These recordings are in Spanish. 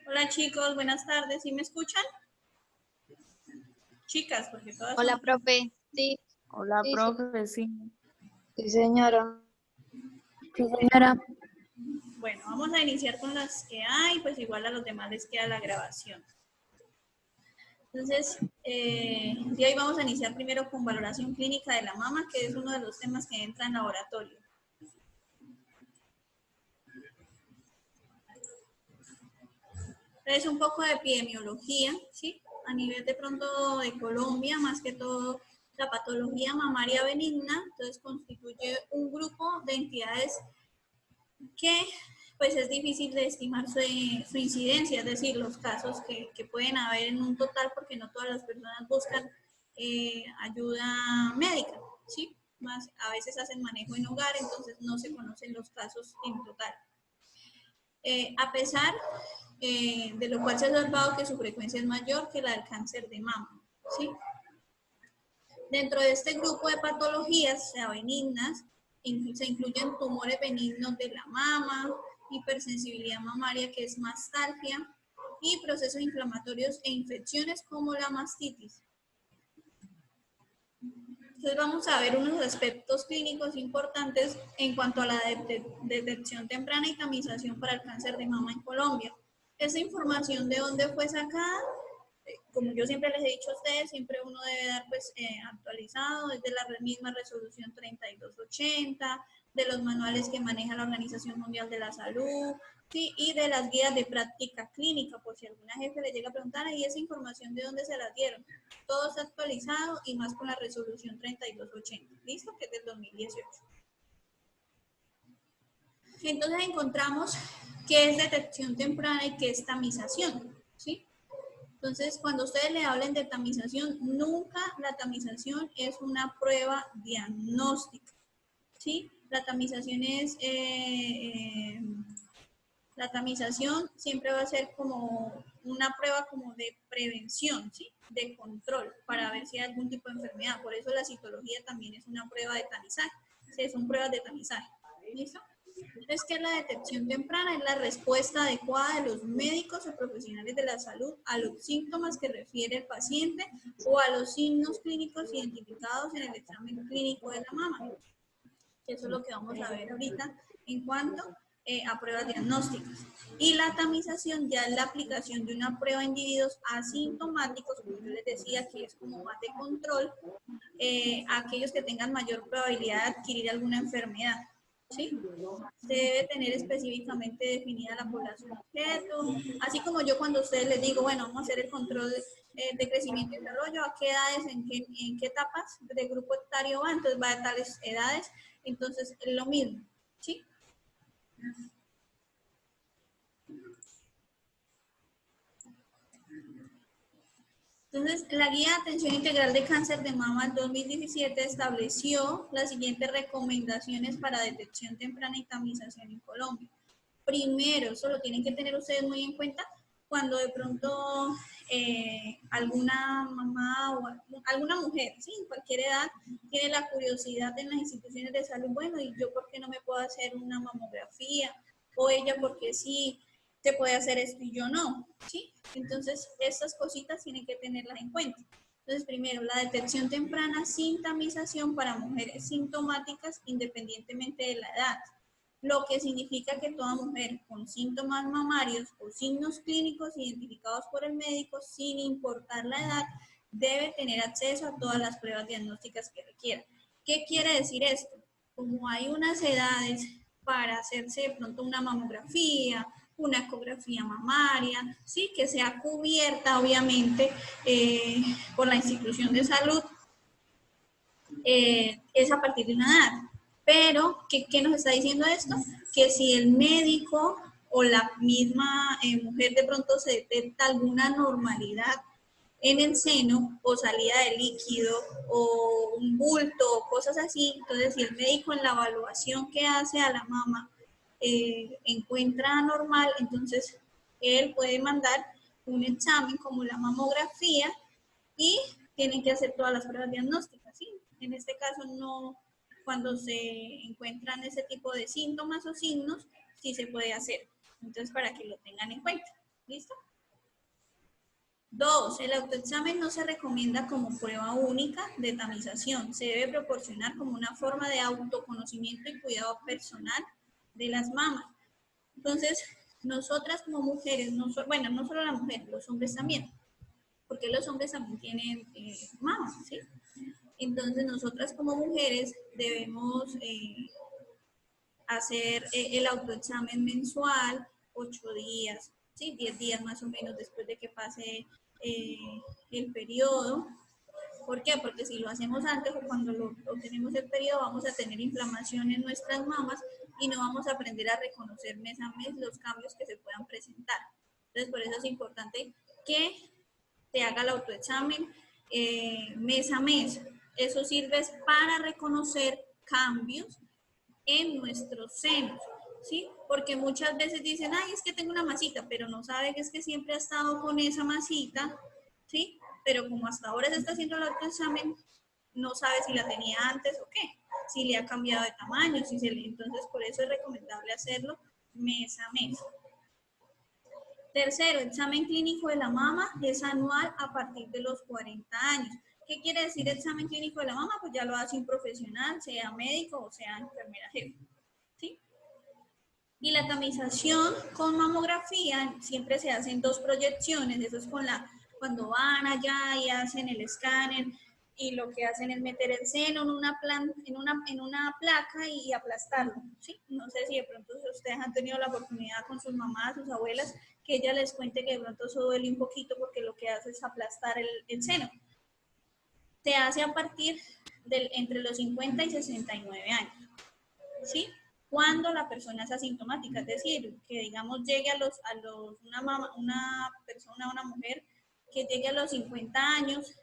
Hola chicos, buenas tardes. ¿Sí me escuchan? Chicas, porque todas Hola, son... profe. Sí, Hola, sí, sí. profe, sí. Sí, señora. Sí, señora. Bueno, vamos a iniciar con las que hay, pues igual a los demás les queda la grabación. Entonces, de ahí vamos a iniciar primero con valoración clínica de la mama, que es uno de los temas que entra en laboratorio. Entonces, un poco de epidemiología, ¿sí? A nivel de pronto de Colombia, más que todo la patología mamaria benigna, entonces constituye un grupo de entidades que pues es difícil de estimar su incidencia, es decir, los casos que pueden haber en un total, porque no todas las personas buscan ayuda médica, ¿sí? Más a veces hacen manejo en hogar, entonces no se conocen los casos en total. A pesar de lo cual se ha observado que su frecuencia es mayor que la del cáncer de mama, ¿sí? Dentro de este grupo de patologías, sea benignas, se incluyen tumores benignos de la mama, hipersensibilidad mamaria, que es mastalgia, y procesos inflamatorios e infecciones como la mastitis. Entonces vamos a ver unos aspectos clínicos importantes en cuanto a la detección temprana y tamización para el cáncer de mama en Colombia. Esa información de dónde fue sacada, como yo siempre les he dicho a ustedes, siempre uno debe dar pues actualizado desde la misma resolución 3280, de los manuales que maneja la Organización Mundial de la Salud, ¿sí? Y de las guías de práctica clínica, por si alguna jefe le llega a preguntar, ¿y esa información de dónde se la dieron? Todo está actualizado y más con la resolución 3280, ¿listo? Que es del 2018. Entonces encontramos qué es detección temprana y qué es tamización, ¿sí? Entonces, cuando ustedes le hablen de tamización, nunca la tamización es una prueba diagnóstica, ¿sí? La tamización es, la tamización siempre va a ser como una prueba como de prevención, ¿sí? De control, para ver si hay algún tipo de enfermedad. Por eso la citología también es una prueba de tamizaje, ¿sí? Son pruebas de tamizaje, ¿listo? Es que la detección temprana es la respuesta adecuada de los médicos o profesionales de la salud a los síntomas que refiere el paciente o a los signos clínicos identificados en el examen clínico de la mama. Eso es lo que vamos a ver ahorita en cuanto a pruebas diagnósticas. Y la tamización ya es la aplicación de una prueba a individuos asintomáticos, como yo les decía, que es como más de control, aquellos que tengan mayor probabilidad de adquirir alguna enfermedad. ¿Sí? Se debe tener específicamente definida la población objeto, así como yo cuando a ustedes les digo, bueno, vamos a hacer el control de crecimiento y desarrollo, a qué edades, en qué etapas de grupo etario va, entonces va a tales edades, entonces es lo mismo, ¿sí? Entonces, la Guía de Atención Integral de Cáncer de Mama del 2017 estableció las siguientes recomendaciones para detección temprana y tamización en Colombia. Primero, eso lo tienen que tener ustedes muy en cuenta cuando de pronto alguna mamá o alguna mujer, ¿sí? En cualquier edad, tiene la curiosidad en las instituciones de salud, bueno, ¿y yo por qué no me puedo hacer una mamografía? O ella, porque sí se puede hacer esto y yo no, ¿sí? Entonces, estas cositas tienen que tenerlas en cuenta. Entonces, primero, la detección temprana sin tamización para mujeres sintomáticas independientemente de la edad, lo que significa que toda mujer con síntomas mamarios o signos clínicos identificados por el médico, sin importar la edad, debe tener acceso a todas las pruebas diagnósticas que requiera. ¿Qué quiere decir esto? Como hay unas edades para hacerse de pronto una mamografía, una ecografía mamaria, sí, que sea cubierta obviamente por la institución de salud, es a partir de una edad. Pero, ¿qué nos está diciendo esto? Que si el médico o la misma mujer de pronto se detecta alguna anormalidad en el seno o salida de líquido o un bulto o cosas así, entonces si el médico en la evaluación que hace a la mama encuentra anormal, entonces él puede mandar un examen como la mamografía y tienen que hacer todas las pruebas diagnósticas, ¿sí? En este caso no, cuando se encuentran ese tipo de síntomas o signos, sí se puede hacer. Entonces, para que lo tengan en cuenta. ¿Listo? 2. El autoexamen no se recomienda como prueba única de tamización. Se debe proporcionar como una forma de autoconocimiento y cuidado personal de las mamas. Entonces, nosotras como mujeres, bueno, no solo las mujeres, los hombres también, porque los hombres también tienen mamas, ¿sí? Entonces, nosotras como mujeres debemos hacer el autoexamen mensual, 8 días, ¿sí? 10 días más o menos después de que pase el periodo. ¿Por qué? Porque si lo hacemos antes o cuando lo tenemos el periodo, vamos a tener inflamación en nuestras mamas y no vamos a aprender a reconocer mes a mes los cambios que se puedan presentar. Entonces, por eso es importante que se haga el autoexamen mes a mes. Eso sirve para reconocer cambios en nuestros senos, ¿sí? Porque muchas veces dicen, ay, es que tengo una masita, pero no sabe que es que siempre ha estado con esa masita, ¿sí? Pero como hasta ahora se está haciendo el autoexamen, no sabe si la tenía antes o qué, si le ha cambiado de tamaño, si se le... Entonces, por eso es recomendable hacerlo mes a mes. Tercero, examen clínico de la mama es anual a partir de los 40 años. ¿Qué quiere decir examen clínico de la mama? Pues ya lo hace un profesional, sea médico o sea enfermera jefe, ¿sí? Y la tamización con mamografía siempre se hacen 2 proyecciones, eso es cuando van allá y hacen el escáner y lo que hacen es meter el seno en una placa y aplastarlo, ¿sí? No sé si de pronto ustedes han tenido la oportunidad con sus mamás, sus abuelas, que ella les cuente que de pronto eso duele un poquito porque lo que hace es aplastar el seno. Se hace a partir entre los 50 y 69 años, ¿sí? Cuando la persona es asintomática, es decir, que digamos llegue una mujer que llegue a los 50 años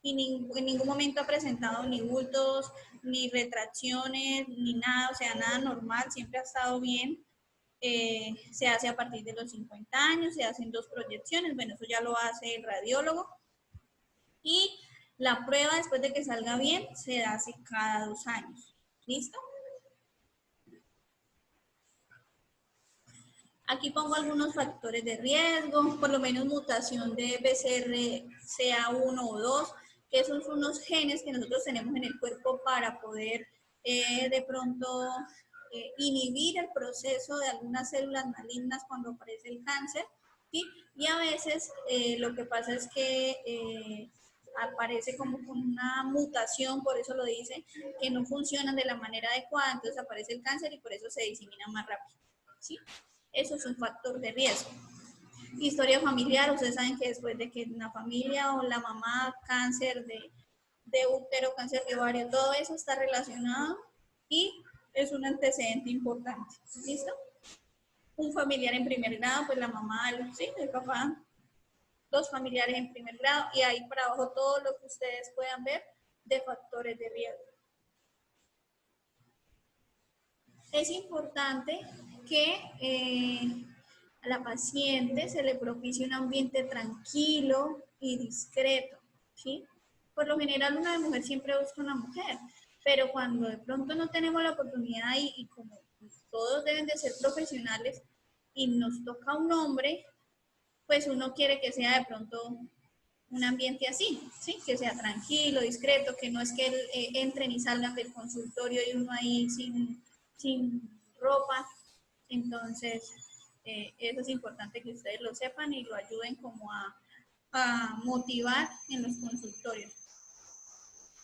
y en ningún momento ha presentado ni bultos, ni retracciones, ni nada, o sea, nada normal, siempre ha estado bien. Se hace a partir de los 50 años, se hacen 2 proyecciones, bueno, eso ya lo hace el radiólogo. Y la prueba, después de que salga bien, se hace cada 2 años. ¿Listo? Aquí pongo algunos factores de riesgo, por lo menos mutación de BCRCA1 o 2, que esos son unos genes que nosotros tenemos en el cuerpo para poder de pronto inhibir el proceso de algunas células malignas cuando aparece el cáncer, ¿sí? Y a veces lo que pasa es que aparece como con una mutación, por eso lo dice, que no funcionan de la manera adecuada, entonces aparece el cáncer y por eso se disemina más rápido, ¿sí? Eso es un factor de riesgo. Historia familiar, ustedes saben que después de que una familia o la mamá, cáncer de útero, cáncer de ovario, todo eso está relacionado y es un antecedente importante. ¿Listo? Un familiar en primer grado, pues la mamá, el papá, 2 familiares en primer grado y ahí para abajo todo lo que ustedes puedan ver de factores de riesgo. Es importante que a la paciente se le propicie un ambiente tranquilo y discreto, ¿sí? Por lo general una mujer siempre busca una mujer, pero cuando de pronto no tenemos la oportunidad y como todos deben de ser profesionales y nos toca un hombre, pues uno quiere que sea de pronto un ambiente así, ¿sí? Que sea tranquilo, discreto, que no es que entren y salgan del consultorio y uno ahí sin ropa. Entonces, eso es importante que ustedes lo sepan y lo ayuden como a motivar en los consultorios.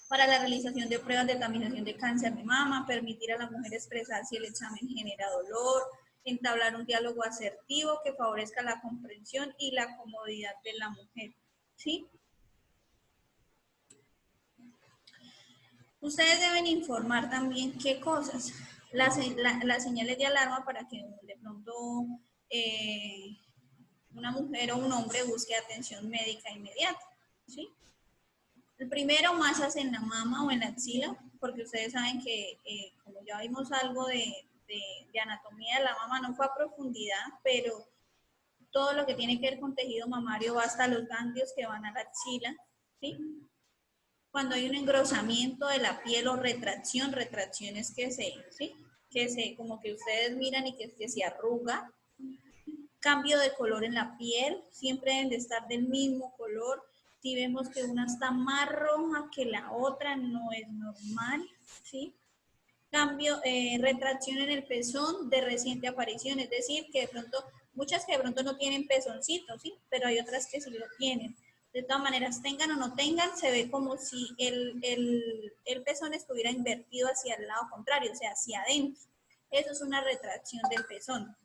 Para la realización de pruebas de tamización de cáncer de mama, permitir a la mujer expresar si el examen genera dolor, entablar un diálogo asertivo que favorezca la comprensión y la comodidad de la mujer, ¿sí? Ustedes deben informar también qué cosas, las señales de alarma para que de pronto una mujer o un hombre busque atención médica inmediata, ¿sí? El primero, masas en la mama o en la axila, porque ustedes saben que como ya vimos algo de anatomía de la mama, no fue a profundidad, pero todo lo que tiene que ver con tejido mamario va hasta los ganglios que van a la axila, ¿sí? Cuando hay un engrosamiento de la piel o retracción es que como que ustedes miran y que se arruga. Cambio de color en la piel, siempre deben de estar del mismo color. Si vemos que una está más roja que la otra, no es normal, ¿sí? Cambio, retracción en el pezón de reciente aparición, es decir, que de pronto, muchas que de pronto no tienen pezoncito, ¿sí? Pero hay otras que sí lo tienen. De todas maneras, tengan o no tengan, se ve como si el pezón estuviera invertido hacia el lado contrario, o sea, hacia adentro. Eso es una retracción del pezón.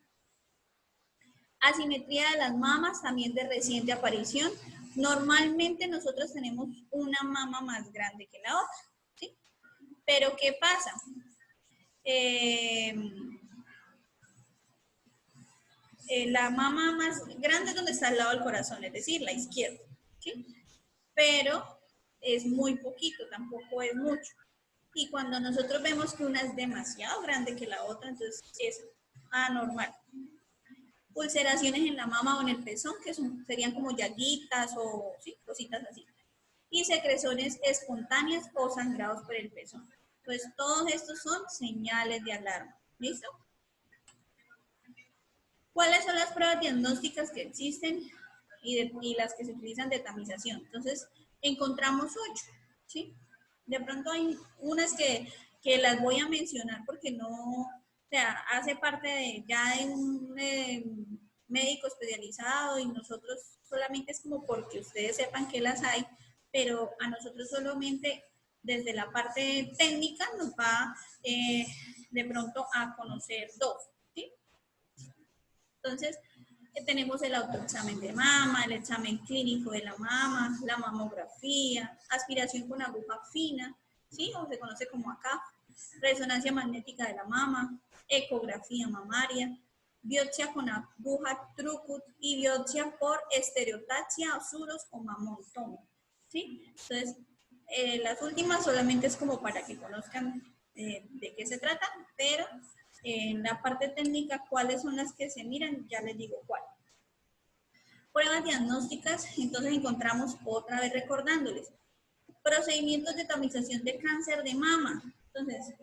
Asimetría de las mamas, también de reciente aparición. Normalmente nosotros tenemos una mama más grande que la otra, ¿sí? Pero ¿qué pasa? La mama más grande es donde está al lado del corazón, es decir, la izquierda, ¿sí? Pero es muy poquito, tampoco es mucho. Y cuando nosotros vemos que una es demasiado grande que la otra, entonces es anormal. Ulceraciones en la mama o en el pezón, que serían como llaguitas o ¿sí? Cositas así. Y secreciones espontáneas o sangrados por el pezón. Entonces, todos estos son señales de alarma. ¿Listo? ¿Cuáles son las pruebas diagnósticas que existen y las que se utilizan de tamización? Entonces, encontramos 8, ¿sí? De pronto hay unas que las voy a mencionar porque no, o sea, hace parte ya de un médico especializado y nosotros solamente es como porque ustedes sepan que las hay, pero a nosotros solamente desde la parte técnica nos va de pronto a conocer 2, ¿sí? Entonces, tenemos el autoexamen de mama, el examen clínico de la mama, la mamografía, aspiración con aguja fina, ¿sí? O se conoce como ACAF, resonancia magnética de la mama, ecografía mamaria, biopsia con aguja Trucut y biopsia por estereotaxia, osuros o mamontomo, ¿sí? Entonces, las últimas solamente es como para que conozcan de qué se trata, pero en la parte técnica, cuáles son las que se miran, ya les digo cuál. Pruebas diagnósticas, entonces encontramos otra vez recordándoles. Procedimientos de tamización de cáncer de mama. Entonces,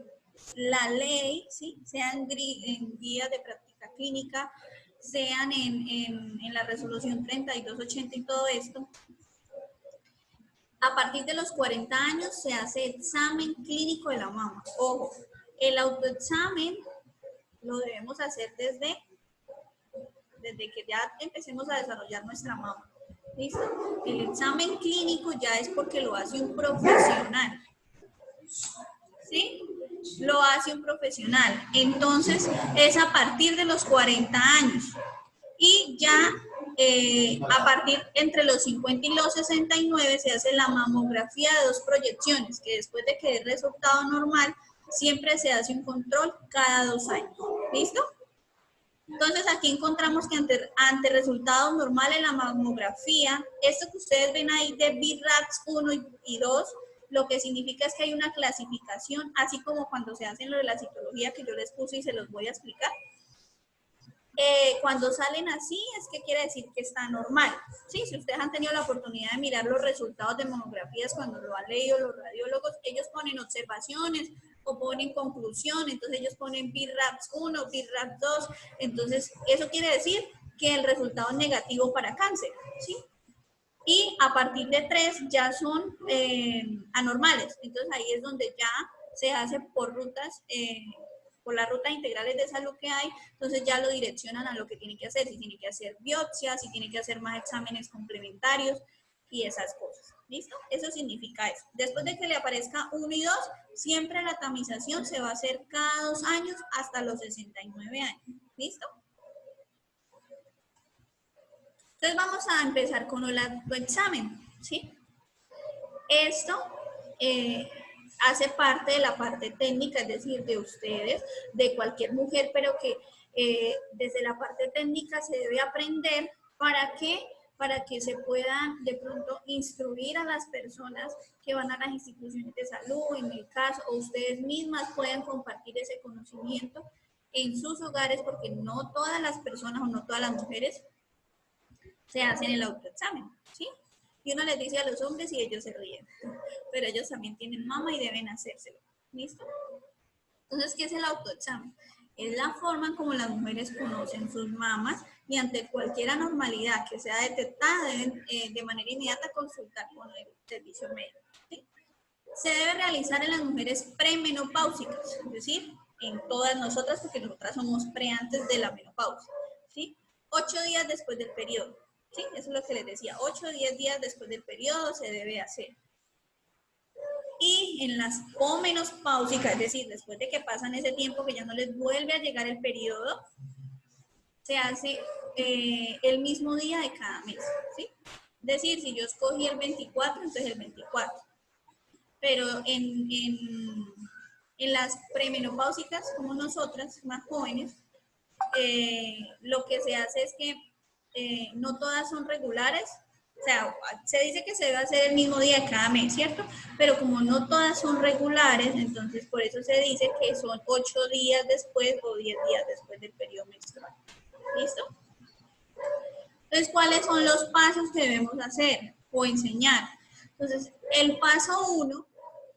la ley, ¿sí? Sean en guías de práctica clínica, sean en la resolución 3280 y todo esto. A partir de los 40 años se hace examen clínico de la mama. Ojo, el autoexamen lo debemos hacer desde que ya empecemos a desarrollar nuestra mama. ¿Listo? El examen clínico ya es porque lo hace un profesional. ¿Sí? Lo hace un profesional. Entonces, es a partir de los 40 años. Y ya a partir entre los 50 y los 69 se hace la mamografía de 2 proyecciones, que después de que dé resultado normal, siempre se hace un control cada 2 años. ¿Listo? Entonces aquí encontramos que ante resultados normales en la mamografía, esto que ustedes ven ahí de BIRATS 1 y 2, lo que significa es que hay una clasificación, así como cuando se hacen lo de la citología que yo les puse y se los voy a explicar. Cuando salen así es que quiere decir que está normal. ¿Sí? Si ustedes han tenido la oportunidad de mirar los resultados de mamografías cuando lo han leído los radiólogos, ellos ponen observaciones o ponen conclusión, entonces ellos ponen BIRAPS 1, BIRAPS 2, entonces eso quiere decir que el resultado es negativo para cáncer, ¿sí? Y a partir de 3 ya son anormales, entonces ahí es donde ya se hace por rutas, por las rutas integrales de salud que hay, entonces ya lo direccionan a lo que tiene que hacer, si tiene que hacer biopsia, si tiene que hacer más exámenes complementarios y esas cosas. ¿Listo? Eso significa eso. Después de que le aparezca 1 y 2, siempre la tamización se va a hacer cada 2 años hasta los 69 años. ¿Listo? Entonces vamos a empezar con el autoexamen, ¿sí? Esto hace parte de la parte técnica, es decir, de ustedes, de cualquier mujer, pero que desde la parte técnica se debe aprender para que se puedan de pronto instruir a las personas que van a las instituciones de salud, en el caso, o ustedes mismas pueden compartir ese conocimiento en sus hogares, porque no todas las personas o no todas las mujeres se hacen el autoexamen, ¿sí? Y uno les dice a los hombres y ellos se ríen, pero ellos también tienen mama y deben hacérselo, ¿listo? Entonces, ¿qué es el autoexamen? Es la forma en como las mujeres conocen sus mamas y ante cualquier anormalidad que sea detectada deben de manera inmediata consultar con el servicio médico. ¿Sí? Se debe realizar en las mujeres premenopáusicas, es decir, en todas nosotras, porque nosotras somos pre antes de la menopausia, ¿sí? 8 días después del periodo, ¿sí? Eso es lo que les decía, 8 o 10 días después del periodo se debe hacer. Y en las pomenopáusicas, es decir, después de que pasan ese tiempo que ya no les vuelve a llegar el periodo, se hace el mismo día de cada mes, ¿sí? Es decir, si yo escogí el 24, entonces el 24. Pero en las premenopáusicas, como nosotras, más jóvenes, lo que se hace es que no todas son regulares, o sea, se dice que se debe hacer el mismo día de cada mes, ¿cierto? Pero como no todas son regulares, entonces por eso se dice que son 8 días después o 10 días después del periodo menstrual. ¿Listo? Entonces, ¿cuáles son los pasos que debemos hacer o enseñar? Entonces, el paso 1,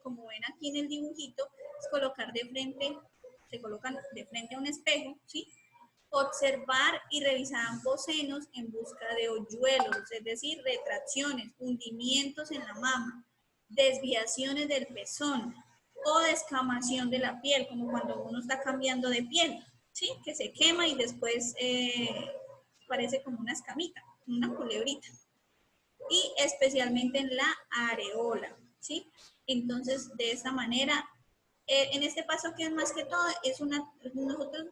como ven aquí en el dibujito, es colocar de frente, se colocan de frente a un espejo, ¿sí? Observar y revisar ambos senos en busca de hoyuelos, es decir, retracciones, hundimientos en la mama, desviaciones del pezón o descamación de la piel, como cuando uno está cambiando de piel, ¿sí? Que se quema y después parece como una escamita, una culebrita. Y especialmente en la areola, ¿sí? Entonces, de esta manera, en este paso que es más que todo, es nosotros,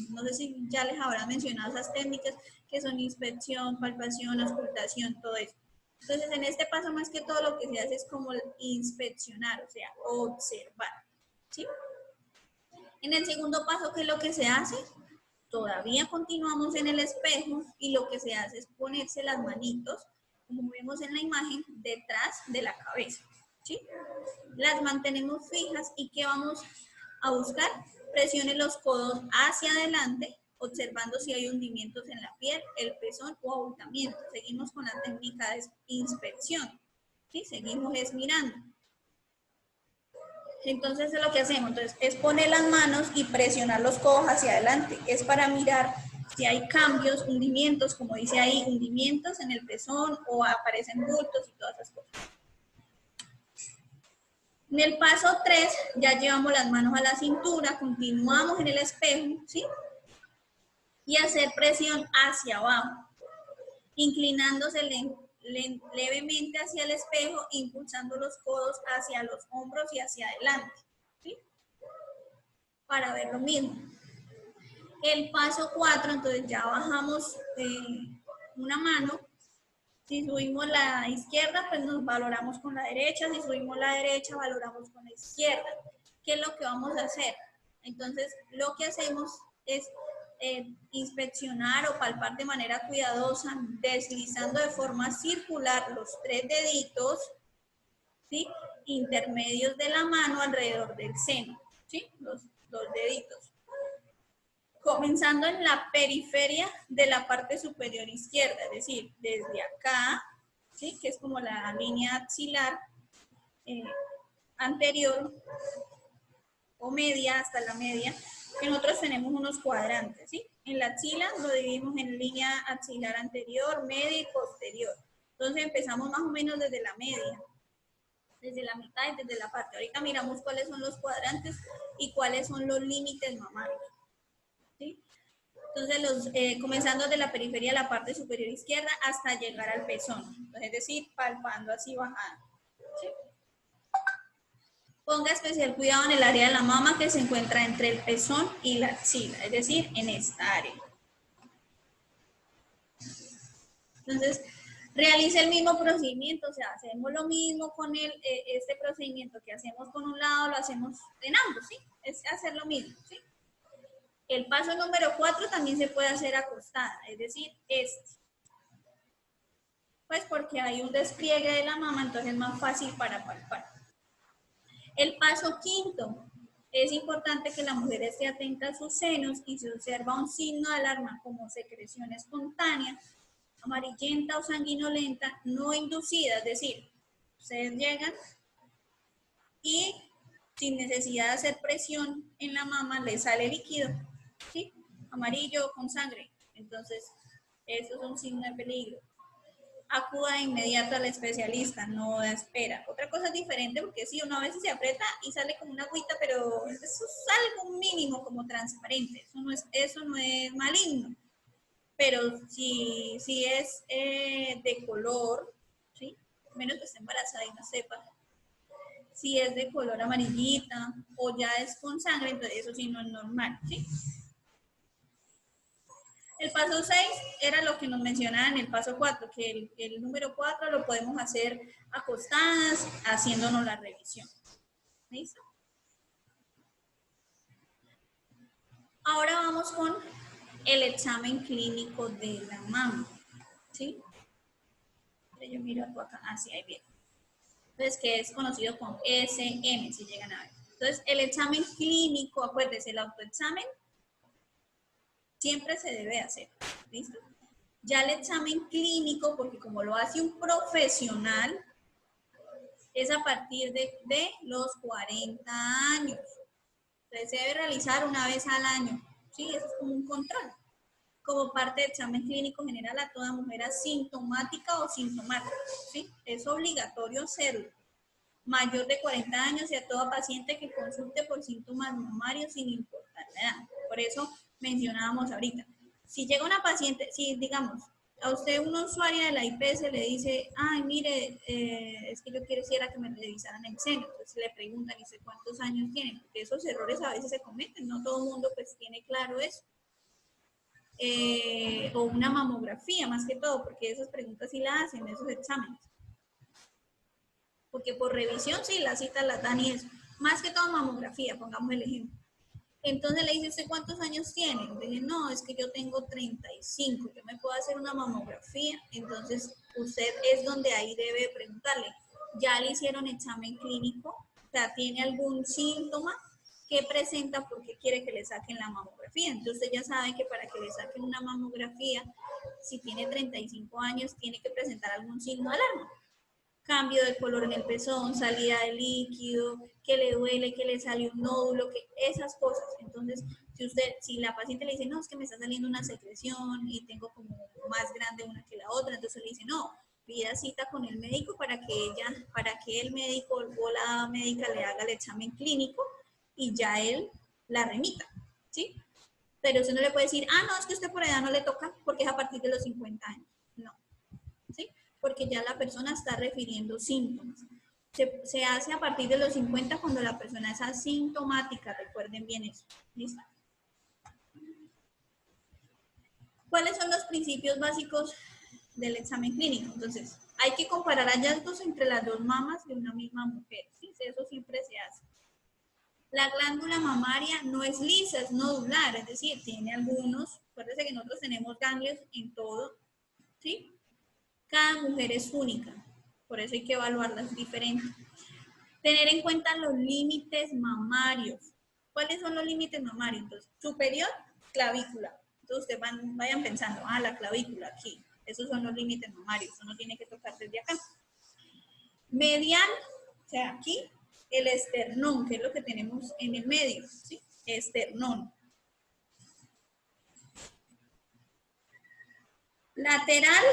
no sé si ya les habrán mencionado esas técnicas que son inspección, palpación, auscultación, todo eso. Entonces, en este paso más que todo lo que se hace es como inspeccionar, o sea, observar, ¿sí? En el segundo paso, ¿qué es lo que se hace? Todavía continuamos en el espejo y lo que se hace es ponerse las manitos, como vemos en la imagen, detrás de la cabeza, ¿sí? Las mantenemos fijas y ¿qué vamos a buscar? Presione los codos hacia adelante, observando si hay hundimientos en la piel, el pezón o abultamiento. Seguimos con la técnica de inspección, ¿sí? Seguimos mirando. Entonces es lo que hacemos, entonces es poner las manos y presionar los codos hacia adelante, es para mirar si hay cambios, hundimientos, como dice ahí, hundimientos en el pezón o aparecen bultos y todas esas cosas. En el paso 3 ya llevamos las manos a la cintura, continuamos en el espejo, ¿sí? Y hacer presión hacia abajo, inclinándose levemente hacia el espejo, impulsando los codos hacia los hombros y hacia adelante, ¿sí? Para ver lo mismo. El paso 4, entonces ya bajamos una mano. Si subimos la izquierda, pues nos valoramos con la derecha. Si subimos la derecha, valoramos con la izquierda. ¿Qué es lo que vamos a hacer? Entonces, lo que hacemos es inspeccionar o palpar de manera cuidadosa, deslizando de forma circular los 3 deditos, ¿sí? Intermedios de la mano alrededor del seno, ¿sí? Los deditos. Comenzando en la periferia de la parte superior izquierda, es decir, desde acá, ¿sí? Que es como la línea axilar anterior o media hasta la media, que nosotros tenemos unos cuadrantes, ¿sí? En la axila lo dividimos en línea axilar anterior, media y posterior. Entonces empezamos más o menos desde la media, desde la mitad y desde la parte. Ahorita miramos cuáles son los cuadrantes y cuáles son los límites mamarios, ¿sí? Entonces, comenzando de la periferia a la parte superior izquierda hasta llegar al pezón. Entonces, es decir, palpando así, bajando, ¿sí? Ponga especial cuidado en el área de la mama que se encuentra entre el pezón y la axila, es decir, en esta área. Entonces, realice el mismo procedimiento, o sea, hacemos lo mismo con este procedimiento que hacemos con un lado, lo hacemos en ambos, ¿sí? Es hacer lo mismo, ¿sí? El paso número 4 también se puede hacer acostada, es decir, pues porque hay un despliegue de la mama, entonces es más fácil para palpar. El paso 5, es importante que la mujer esté atenta a sus senos y si observa un signo de alarma como secreción espontánea, amarillenta o sanguinolenta, no inducida, es decir, ustedes llegan y sin necesidad de hacer presión en la mama, le sale líquido, ¿sí? Amarillo con sangre. Entonces, eso es un signo de peligro. Acuda de inmediato al especialista, no da espera. Otra cosa es diferente porque sí, uno a veces se aprieta y sale como una agüita, pero eso es algo mínimo, como transparente. Eso no es maligno. Pero si es de color, ¿sí? Menos que esté embarazada y no sepa. Si es de color amarillita o ya es con sangre, entonces eso sí no es normal, ¿sí? El paso 6 era lo que nos mencionaba en el paso 4, que el número 4 lo podemos hacer acostadas, haciéndonos la revisión. ¿Listo? Ahora vamos con el examen clínico de la mama. ¿Sí? Yo miro acá, así ahí bien. Entonces, que es conocido como SM, si llegan a ver. Entonces, el examen clínico, acuérdense, el autoexamen siempre se debe hacer. ¿Listo? Ya el examen clínico, porque como lo hace un profesional, es a partir de los 40 años. Entonces se debe realizar una vez al año. ¿Sí? Eso es como un control. Como parte del examen clínico general a toda mujer asintomática o sintomática. ¿Sí? Es obligatorio hacerlo. Mayor de 40 años y a toda paciente que consulte por síntomas mamarios sin importar la edad. Por eso mencionábamos ahorita. Si llega una paciente, si digamos, a usted una usuaria de la IPS le dice, ay, mire, es que yo quisiera que me revisaran el seno. Entonces le preguntan, ¿y cuántos años tienen? Porque esos errores a veces se cometen, no todo el mundo pues tiene claro eso. O una mamografía, más que todo, porque esas preguntas sí la hacen, esos exámenes. Porque por revisión sí, las citas las dan y eso. Más que todo mamografía, pongamos el ejemplo. Entonces le dice, ¿usted cuántos años tiene? Le dije, no, es que yo tengo 35, yo me puedo hacer una mamografía. Entonces usted es donde ahí debe preguntarle, ¿ya le hicieron examen clínico? O sea, ¿tiene algún síntoma que presenta porque quiere que le saquen la mamografía? Entonces usted ya sabe que para que le saquen una mamografía, si tiene 35 años, tiene que presentar algún signo de alarma. Cambio de color en el pezón, salida de líquido, que le duele, que le sale un nódulo, que esas cosas. Entonces, si la paciente le dice, no, es que me está saliendo una secreción y tengo como más grande una que la otra, entonces le dice, no, pida cita con el médico para que el médico o la médica le haga el examen clínico y ya él la remita, ¿sí? Pero usted no le puede decir, no, es que usted por edad no le toca porque es a partir de los 50 años. No, ¿sí? Porque ya la persona está refiriendo síntomas. Se hace a partir de los 50 cuando la persona es asintomática, recuerden bien eso. ¿Listo? ¿Cuáles son los principios básicos del examen clínico? Entonces, hay que comparar hallazgos entre las dos mamas de una misma mujer. ¿Sí? Eso siempre se hace. La glándula mamaria no es lisa, es nodular, es decir, tiene algunos, acuérdense que nosotros tenemos ganglios en todo, ¿sí? Cada mujer es única, por eso hay que evaluarlas diferentes. Tener en cuenta los límites mamarios. ¿Cuáles son los límites mamarios? Entonces, superior, clavícula. Entonces, ustedes vayan pensando, la clavícula aquí. Esos son los límites mamarios, uno tiene que tocar desde acá. Medial, o sea, aquí, el esternón, que es lo que tenemos en el medio, ¿sí? Esternón. Lateral,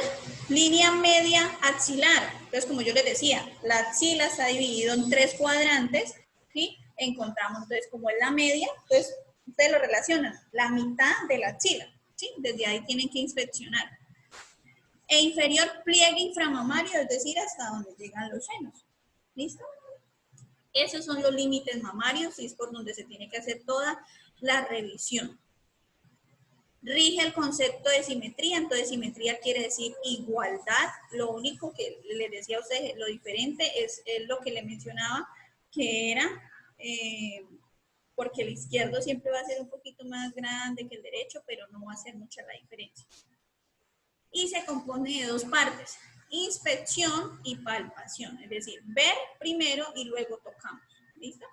línea media axilar. Entonces, como yo les decía, la axila está dividido en 3 cuadrantes, ¿sí? Encontramos, entonces, como es la media, entonces, ustedes lo relacionan, la mitad de la axila, ¿sí? Desde ahí tienen que inspeccionar. E inferior, pliegue inframamario, es decir, hasta donde llegan los senos. ¿Listo? Esos son los límites mamarios y es por donde se tiene que hacer toda la revisión. Rige el concepto de simetría, entonces simetría quiere decir igualdad. Lo único que les decía a ustedes, lo diferente es lo que le mencionaba, que era porque el izquierdo siempre va a ser un poquito más grande que el derecho, pero no va a hacer mucha la diferencia. Y se compone de 2 partes, inspección y palpación, es decir, ver primero y luego tocamos. ¿Listo?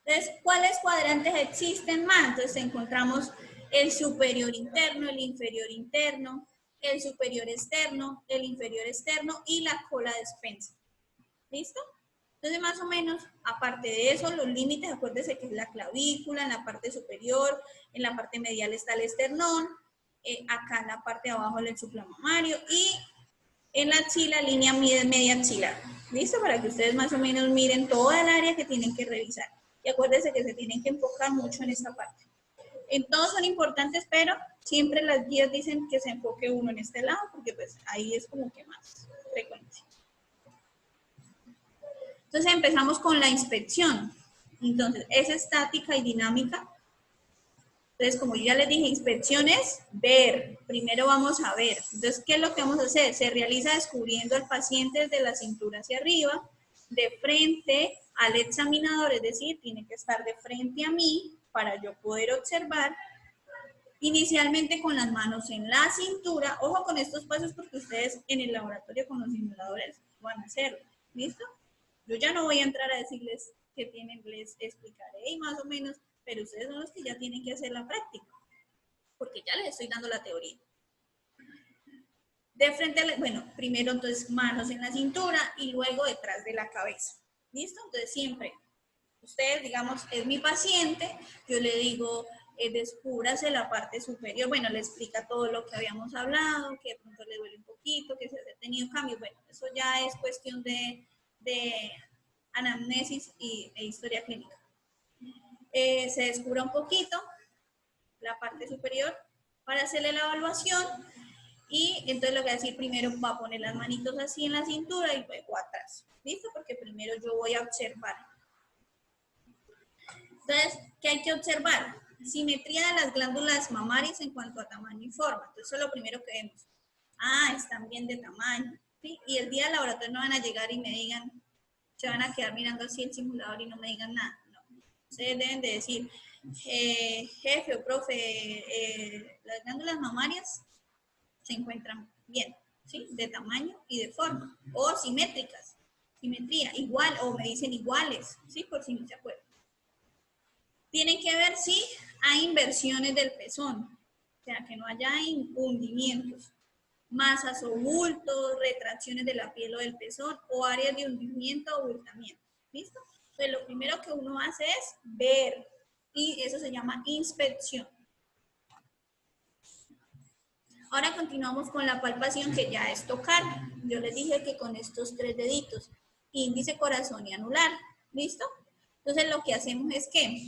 Entonces, ¿cuáles cuadrantes existen más? Entonces encontramos el superior interno, el inferior interno, el superior externo, el inferior externo y la cola despensa. ¿Listo? Entonces, más o menos, aparte de eso, los límites, acuérdense que es la clavícula, en la parte superior, en la parte medial está el esternón, acá en la parte de abajo el supramamario y en la axila, línea media axilar. ¿Listo? Para que ustedes más o menos miren toda el área que tienen que revisar. Y acuérdense que se tienen que enfocar mucho en esta parte. En todos son importantes, pero siempre las guías dicen que se enfoque uno en este lado, porque pues ahí es como que más frecuente. Entonces empezamos con la inspección. Entonces, es estática y dinámica. Entonces, como yo ya les dije, inspección es ver. Primero vamos a ver. Entonces, ¿qué es lo que vamos a hacer? Se realiza descubriendo al paciente desde la cintura hacia arriba, de frente al examinador, es decir, tiene que estar de frente a mí para yo poder observar. Inicialmente con las manos en la cintura. Ojo con estos pasos porque ustedes en el laboratorio con los simuladores van a hacerlo. ¿Listo? Yo ya no voy a entrar a decirles qué tienen, les explicaré y más o menos, pero ustedes son los que ya tienen que hacer la práctica, porque ya les estoy dando la teoría. De frente, bueno, primero entonces manos en la cintura y luego detrás de la cabeza. ¿Listo? Entonces siempre, ustedes, digamos, es mi paciente, yo le digo, descúbrase la parte superior, bueno, le explica todo lo que habíamos hablado, que de pronto le duele un poquito, que se ha tenido cambios, bueno, eso ya es cuestión de anamnesis e historia clínica. Se descubra un poquito la parte superior para hacerle la evaluación y entonces lo que voy a decir primero va a poner las manitos así en la cintura y luego atrás, ¿listo? Porque primero yo voy a observar. Entonces, ¿qué hay que observar? Simetría de las glándulas mamarias en cuanto a tamaño y forma. Entonces, eso es lo primero que vemos. Ah, están bien de tamaño, ¿sí? Y el día del laboratorio no van a llegar y me digan, se van a quedar mirando así el simulador y no me digan nada. No. Ustedes deben de decir, jefe o profe, las glándulas mamarias se encuentran bien, ¿sí? De tamaño y de forma. O simétricas, simetría, igual, o me dicen iguales, ¿sí? Por si no se acuerdan. Tienen que ver si hay inversiones del pezón, o sea, que no haya hundimientos, masas o bultos, retracciones de la piel o del pezón o áreas de hundimiento o abultamiento. ¿Listo? Entonces, lo primero que uno hace es ver y eso se llama inspección. Ahora continuamos con la palpación, que ya es tocar. Yo les dije que con estos 3 deditos, índice, corazón y anular. ¿Listo? Entonces, lo que hacemos es que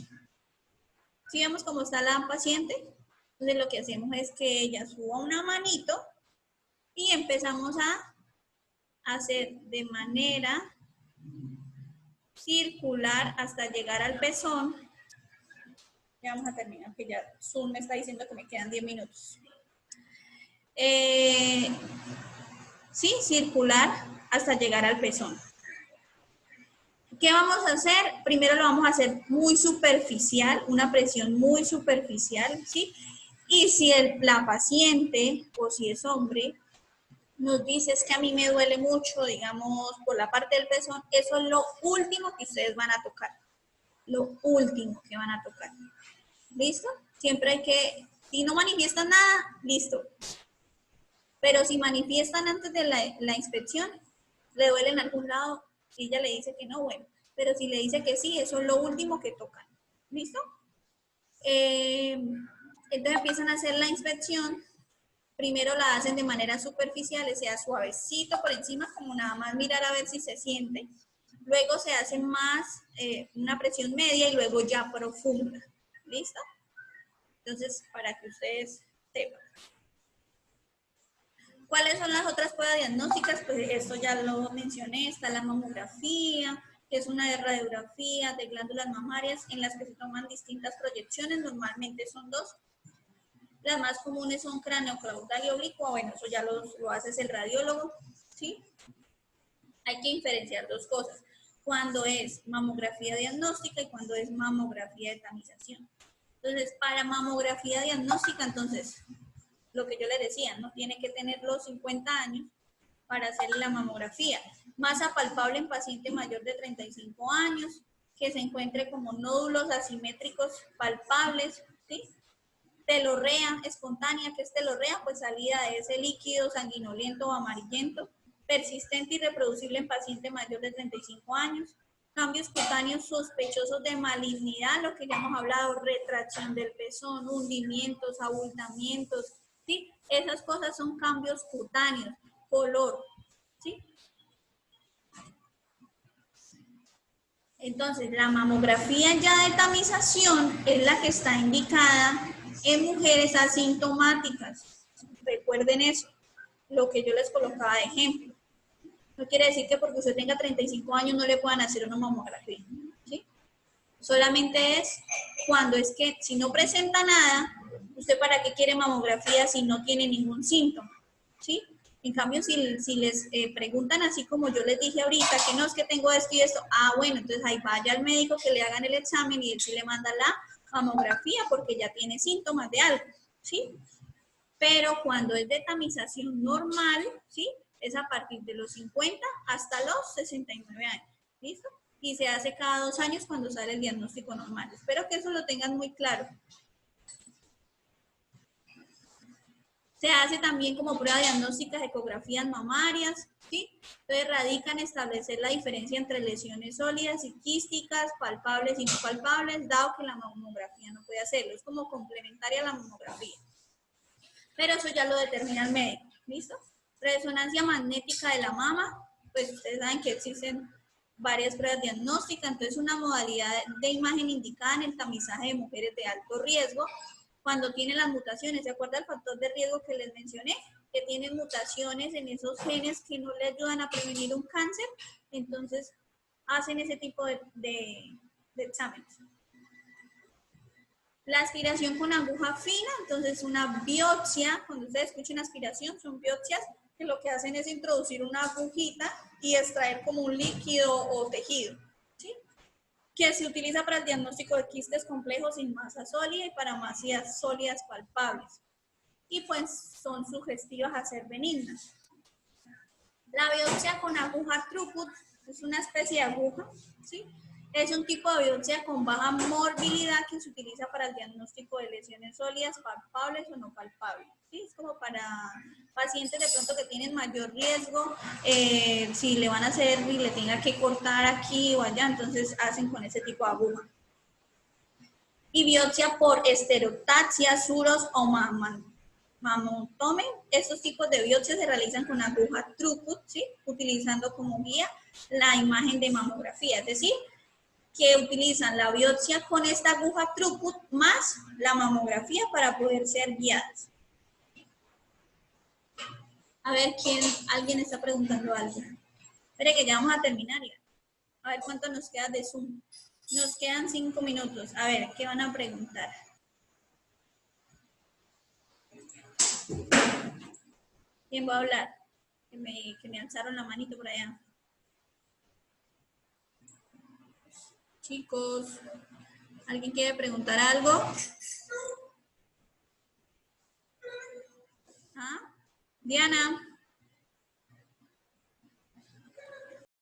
si vemos cómo está la paciente, entonces lo que hacemos es que ella suba una manito y empezamos a hacer de manera circular hasta llegar al pezón. Ya vamos a terminar, que ya Zoom me está diciendo que me quedan 10 minutos. Sí, circular hasta llegar al pezón. ¿Qué vamos a hacer? Primero lo vamos a hacer muy superficial, una presión muy superficial, ¿sí? Y si la paciente, o si es hombre, nos dice es que a mí me duele mucho, digamos, por la parte del pezón, eso es lo último que ustedes van a tocar. Lo último que van a tocar. ¿Listo? Siempre hay que, si no manifiestan nada, listo. Pero si manifiestan antes de la inspección, le duele en algún lado, si ella le dice que no, bueno. Pero si le dice que sí, eso es lo último que tocan. ¿Listo? Entonces empiezan a hacer la inspección. Primero la hacen de manera superficial, sea suavecito por encima, como nada más mirar a ver si se siente. Luego se hace más, una presión media y luego ya profunda. ¿Listo? Entonces, para que ustedes sepan. ¿Cuáles son las otras pruebas diagnósticas? Pues esto ya lo mencioné, está la mamografía, que es una radiografía de glándulas mamarias en las que se toman distintas proyecciones, normalmente son 2. Las más comunes son craneocaudal y oblicua, bueno, eso ya lo hace el radiólogo, ¿sí? Hay que diferenciar 2 cosas, cuando es mamografía diagnóstica y cuando es mamografía de tamización. Entonces, para mamografía diagnóstica, entonces, lo que yo les decía, no tiene que tener los 50 años para hacer la mamografía. Masa palpable en paciente mayor de 35 años, que se encuentre como nódulos asimétricos palpables, ¿sí? Telorrea espontánea, que es telorrea, pues salida de ese líquido sanguinolento o amarillento. persistente y reproducible en paciente mayor de 35 años, cambios cutáneos sospechosos de malignidad, lo que ya hemos hablado, retracción del pezón, hundimientos, abultamientos, ¿sí? Esas cosas son cambios cutáneos, color, ¿sí? Entonces, la mamografía ya de tamización es la que está indicada en mujeres asintomáticas. Recuerden eso, lo que yo les colocaba de ejemplo. No quiere decir que porque usted tenga 35 años no le puedan hacer una mamografía, ¿sí? Solamente es cuando es que si no presenta nada, ¿usted para qué quiere mamografía si no tiene ningún síntoma? ¿Sí? En cambio, si les preguntan así como yo les dije ahorita, que no es que tengo esto y esto, bueno, entonces ahí vaya al médico que le hagan el examen y él sí le manda la mamografía porque ya tiene síntomas de algo, ¿sí? Pero cuando es de tamización normal, ¿sí? Es a partir de los 50 hasta los 69 años, ¿listo? Y se hace cada 2 años cuando sale el diagnóstico normal. Espero que eso lo tengan muy claro. Se hace también como prueba diagnóstica ecografías mamarias, ¿sí? Entonces radica en establecer la diferencia entre lesiones sólidas y quísticas, palpables y no palpables, dado que la mamografía no puede hacerlo. Es como complementaria a la mamografía. Pero eso ya lo determina el médico, ¿listo? Resonancia magnética de la mama, pues ustedes saben que existen varias pruebas diagnósticas, entonces una modalidad de imagen indicada en el tamizaje de mujeres de alto riesgo, cuando tienen las mutaciones. ¿Se acuerda el factor de riesgo que les mencioné? Que tienen mutaciones en esos genes que no le ayudan a prevenir un cáncer, entonces hacen ese tipo de exámenes. La aspiración con aguja fina, entonces una biopsia, cuando ustedes escuchen aspiración, son biopsias que lo que hacen es introducir una agujita y extraer como un líquido o tejido, ¿sí? Que se utiliza para el diagnóstico de quistes complejos sin masa sólida y para masas sólidas palpables. Y pues son sugestivas a ser benignas. La biopsia con aguja Throughput es una especie de aguja, ¿sí? Es un tipo de biopsia con baja morbilidad que se utiliza para el diagnóstico de lesiones sólidas palpables o no palpables, ¿sí? Es como para pacientes de pronto que tienen mayor riesgo, si le van a hacer y le tenga que cortar aquí o allá, entonces hacen con ese tipo de aguja. Y biopsia por estereotaxia, suros o mamotome. Estos tipos de biopsias se realizan con aguja Throughput, ¿sí? Utilizando como guía la imagen de mamografía, es decir, que utilizan la biopsia con esta aguja Throughput más la mamografía para poder ser guiadas. A ver, alguien está preguntando algo. Espere que ya vamos a terminar ya. A ver cuánto nos queda de Zoom. Nos quedan 5 minutos. A ver, ¿qué van a preguntar? ¿Quién va a hablar? Que me alzaron la manito por allá. Chicos, ¿alguien quiere preguntar algo? ¿Ah? Diana.